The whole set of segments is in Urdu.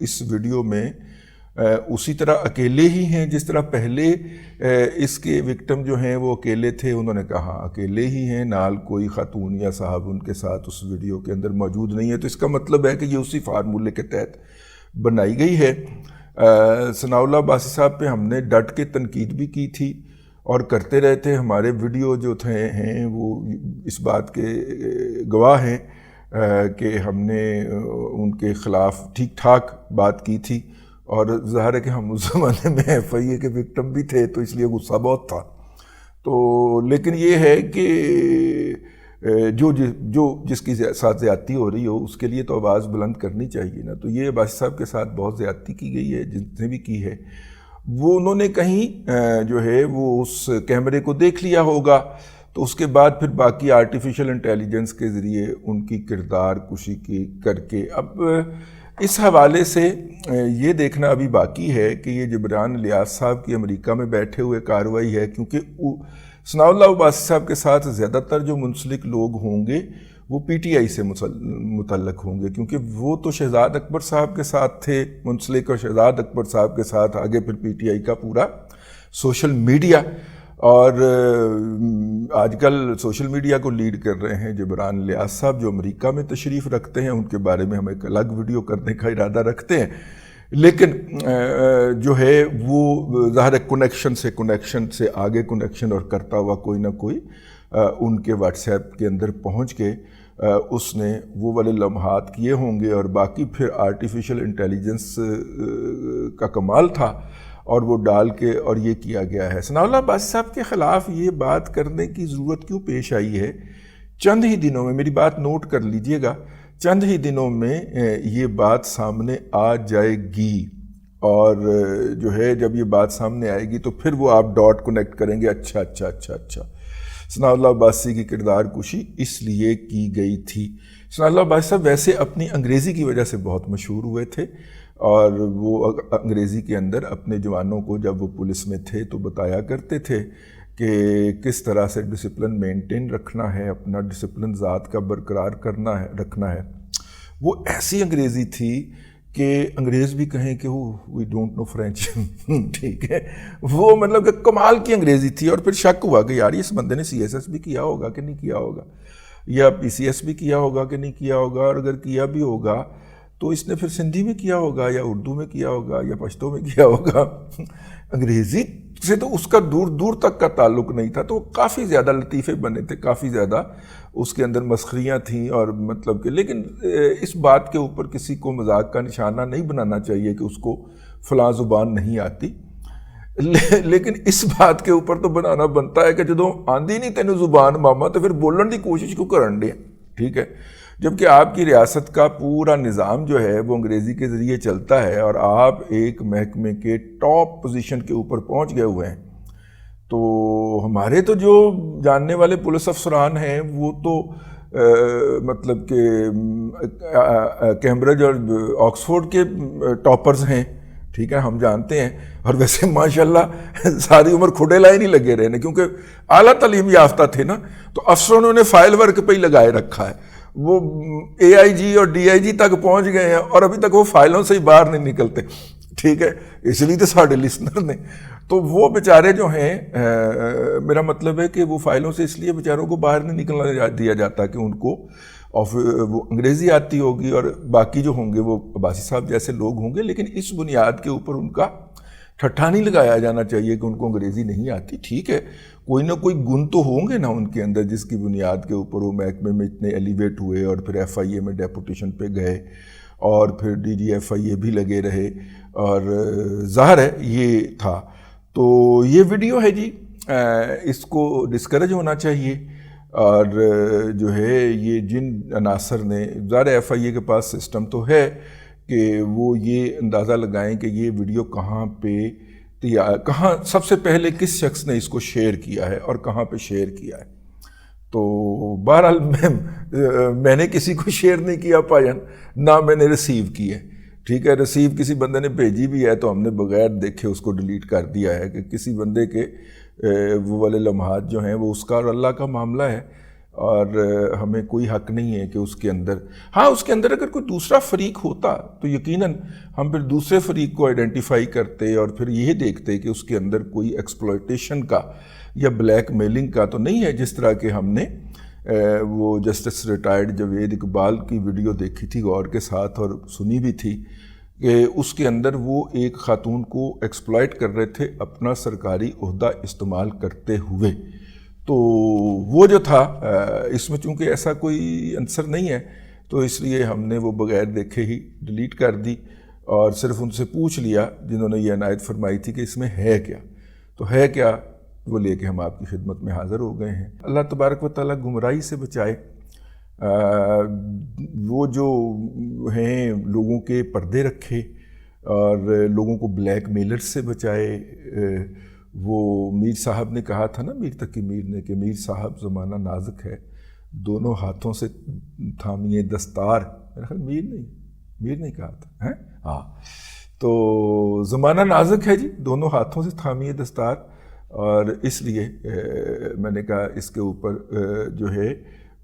اس ویڈیو میں اسی طرح اکیلے ہی ہیں جس طرح پہلے اس کے وکٹم جو ہیں وہ اکیلے تھے. انہوں نے کہا اکیلے ہی ہیں, نال کوئی خاتون یا صاحب ان کے ساتھ اس ویڈیو کے اندر موجود نہیں ہے. تو اس کا مطلب ہے کہ یہ اسی فارمولے کے تحت بنائی گئی ہے. ثناء اللہ عباسی صاحب پہ ہم نے ڈٹ کے تنقید بھی کی تھی اور کرتے رہتے. ہمارے ویڈیو جو ہیں وہ اس بات کے گواہ ہیں کہ ہم نے ان کے خلاف ٹھیک ٹھاک بات کی تھی, اور ظاہر ہے کہ ہم اس زمانے میں ایف آئی اے کے وکٹم بھی تھے تو اس لیے غصہ بہت تھا. تو لیکن یہ ہے کہ جو جس کی ساتھ زیادتی ہو رہی ہو اس کے لیے تو آواز بلند کرنی چاہیے نا. تو یہ عباسی صاحب کے ساتھ بہت زیادتی کی گئی ہے, جس نے بھی کی ہے وہ انہوں نے کہیں جو ہے وہ اس کیمرے کو دیکھ لیا ہوگا, تو اس کے بعد پھر باقی آرٹیفیشل انٹیلیجنس کے ذریعے ان کی کردار کشی کی کر کے. اب اس حوالے سے یہ دیکھنا ابھی باقی ہے کہ یہ جبران الیاس صاحب کی امریکہ میں بیٹھے ہوئے کارروائی ہے, کیونکہ ثناء اللہ عباسی صاحب کے ساتھ زیادہ تر جو منسلک لوگ ہوں گے وہ پی ٹی آئی سے متعلق ہوں گے, کیونکہ وہ تو شہزاد اکبر صاحب کے ساتھ تھے منسلک, اور شہزاد اکبر صاحب کے ساتھ آگے پھر پی ٹی آئی کا پورا سوشل میڈیا, اور آج کل سوشل میڈیا کو لیڈ کر رہے ہیں جبران الیاس صاحب جو امریکہ میں تشریف رکھتے ہیں. ان کے بارے میں ہم ایک الگ ویڈیو کرنے کا ارادہ رکھتے ہیں, لیکن جو ہے وہ ظاہر ہے کنیکشن سے آگے کنیکشن اور کرتا ہوا کوئی نہ کوئی ان کے واٹس ایپ کے اندر پہنچ کے اس نے وہ والے لمحات کیے ہوں گے, اور باقی پھر آرٹیفیشل انٹیلیجنس کا کمال تھا اور وہ ڈال کے اور یہ کیا گیا ہے. ثناء اللہ عباسی صاحب کے خلاف یہ بات کرنے کی ضرورت کیوں پیش آئی ہے؟ چند ہی دنوں میں, میری بات نوٹ کر لیجئے گا, چند ہی دنوں میں یہ بات سامنے آ جائے گی, اور جو ہے جب یہ بات سامنے آئے گی تو پھر وہ آپ ڈاٹ کنیکٹ کریں گے, اچھا ثناء اللہ عباسی کی کردار کشی اس لیے کی گئی تھی. ثناء اللہ عباسی صاحب ویسے اپنی انگریزی کی وجہ سے بہت مشہور ہوئے تھے, اور وہ انگریزی کے اندر اپنے جوانوں کو جب وہ پولیس میں تھے تو بتایا کرتے تھے کہ کس طرح سے ڈسپلن مینٹین رکھنا ہے, اپنا ڈسپلن ذات کا برقرار رکھنا ہے. وہ ایسی انگریزی تھی کہ انگریز بھی کہیں کہ وی ڈونٹ نو فرینچ, ٹھیک ہے, وہ مطلب کہ کمال کی انگریزی تھی. اور پھر شک ہوا کہ یار اس بندے نے سی ایس ایس بھی کیا ہوگا کہ نہیں کیا ہوگا, یا پی سی ایس بھی کیا ہوگا کہ نہیں کیا ہوگا, اور اگر کیا بھی ہوگا تو اس نے پھر سندھی میں کیا ہوگا یا اردو میں کیا ہوگا یا پشتو میں کیا ہوگا. انگریزی سے تو اس کا دور دور تک کا تعلق نہیں تھا. تو کافی زیادہ لطیفے بنے تھے, کافی زیادہ اس کے اندر مسخریاں تھیں, اور مطلب کہ لیکن اس بات کے اوپر کسی کو مذاق کا نشانہ نہیں بنانا چاہیے کہ اس کو فلاں زبان نہیں آتی, لیکن اس بات کے اوپر تو بنانا بنتا ہے کہ جدوں آندی نہیں تینوں زبان ماما تو پھر بولن دی کوشش کیوں کرن دے, ٹھیک ہے, جبکہ آپ کی ریاست کا پورا نظام جو ہے وہ انگریزی کے ذریعے چلتا ہے, اور آپ ایک محکمے کے ٹاپ پوزیشن کے اوپر پہنچ گئے ہوئے ہیں. تو ہمارے تو جو جاننے والے پولیس افسران ہیں وہ تو مطلب کہ کیمبرج اور آکسفورڈ کے ٹاپرز ہیں, ٹھیک ہے, ہم جانتے ہیں. اور ویسے ماشاءاللہ ساری عمر کھڈے لائے نہیں لگے رہے, کیونکہ اعلیٰ تعلیم یافتہ تھے نا, تو افسروں نے فائل ورک پہ ہی لگائے رکھا ہے. وہ اے آئی جی اور ڈی آئی جی تک پہنچ گئے ہیں اور ابھی تک وہ فائلوں سے ہی باہر نہیں نکلتے, ٹھیک ہے, اس لیے تو ساڑھے لسنر نے. تو وہ بیچارے جو ہیں, میرا مطلب ہے کہ وہ فائلوں سے اس لیے بیچاروں کو باہر نہیں نکلنا دیا جاتا کہ ان کو وہ انگریزی آتی ہوگی, اور باقی جو ہوں گے وہ عباسی صاحب جیسے لوگ ہوں گے. لیکن اس بنیاد کے اوپر ان کا ٹھٹھا نہیں لگایا جانا چاہیے کہ ان کو انگریزی نہیں آتی. ٹھیک ہے, کوئی نہ کوئی گن تو ہوں گے نا ان کے اندر جس کی بنیاد کے اوپر وہ محکمے میں اتنے ایلیویٹ ہوئے, اور پھر ایف آئی اے میں ڈیپوٹیشن پہ گئے, اور پھر ڈی جی ایف آئی اے بھی لگے رہے, اور ظاہر ہے یہ تھا. تو یہ ویڈیو ہے جی, اس کو ڈسکریج ہونا چاہیے. اور جو ہے یہ جن عناصر نے, ظاہر ایف آئی اے کے پاس سسٹم تو ہے کہ وہ یہ اندازہ لگائیں کہ یہ ویڈیو کہاں پہ کہاں سب سے پہلے کس شخص نے اس کو شیئر کیا ہے اور کہاں پہ شیئر کیا ہے. تو بہرحال میں نے کسی کو شیئر نہیں کیا پاجن, نہ میں نے ریسیو کی ہے, ٹھیک ہے. ریسیو کسی بندے نے بھیجی بھی ہے تو ہم نے بغیر دیکھے اس کو ڈیلیٹ کر دیا ہے کہ کسی بندے کے وہ والے لمحات جو ہیں وہ اس کا اور اللہ کا معاملہ ہے. اور ہمیں کوئی حق نہیں ہے کہ اس کے اندر، ہاں اس کے اندر اگر کوئی دوسرا فریق ہوتا تو یقیناً ہم پھر دوسرے فریق کو آئیڈینٹیفائی کرتے اور پھر یہ دیکھتے کہ اس کے اندر کوئی ایکسپلائٹیشن کا یا بلیک میلنگ کا تو نہیں ہے، جس طرح کہ ہم نے وہ جسٹس ریٹائرڈ جاوید اقبال کی ویڈیو دیکھی تھی غور کے ساتھ اور سنی بھی تھی کہ اس کے اندر وہ ایک خاتون کو ایکسپلائٹ کر رہے تھے اپنا سرکاری عہدہ استعمال کرتے ہوئے. تو وہ جو تھا اس میں چونکہ ایسا کوئی عنصر نہیں ہے تو اس لیے ہم نے وہ بغیر دیکھے ہی ڈیلیٹ کر دی اور صرف ان سے پوچھ لیا جنہوں نے یہ عنایت فرمائی تھی کہ اس میں ہے کیا، تو ہے کیا وہ لے کے ہم آپ کی خدمت میں حاضر ہو گئے ہیں. اللہ تبارک و تعالیٰ گمراہی سے بچائے، وہ جو ہیں لوگوں کے پردے رکھے اور لوگوں کو بلیک میلر سے بچائے. وہ میر صاحب نے کہا تھا نا، میر تقی میر نے، کہ میر صاحب زمانہ نازک ہے دونوں ہاتھوں سے تھامیے دستار. میرا خیال میر نہیں کہا تھا، ہاں. تو زمانہ نازک ہے جی، دونوں ہاتھوں سے تھامیے دستار، اور اس لیے میں نے کہا اس کے اوپر جو ہے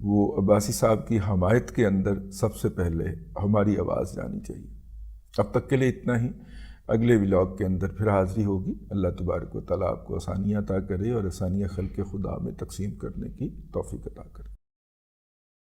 وہ عباسی صاحب کی حمایت کے اندر سب سے پہلے ہماری آواز جانی چاہیے. اب تک کے لیے اتنا ہی، اگلے ولاگ کے اندر پھر حاضری ہوگی. اللہ تبارک و تعالیٰ آپ کو آسانیاں عطا کرے اور آسانیاں خلق خدا میں تقسیم کرنے کی توفیق عطا کرے.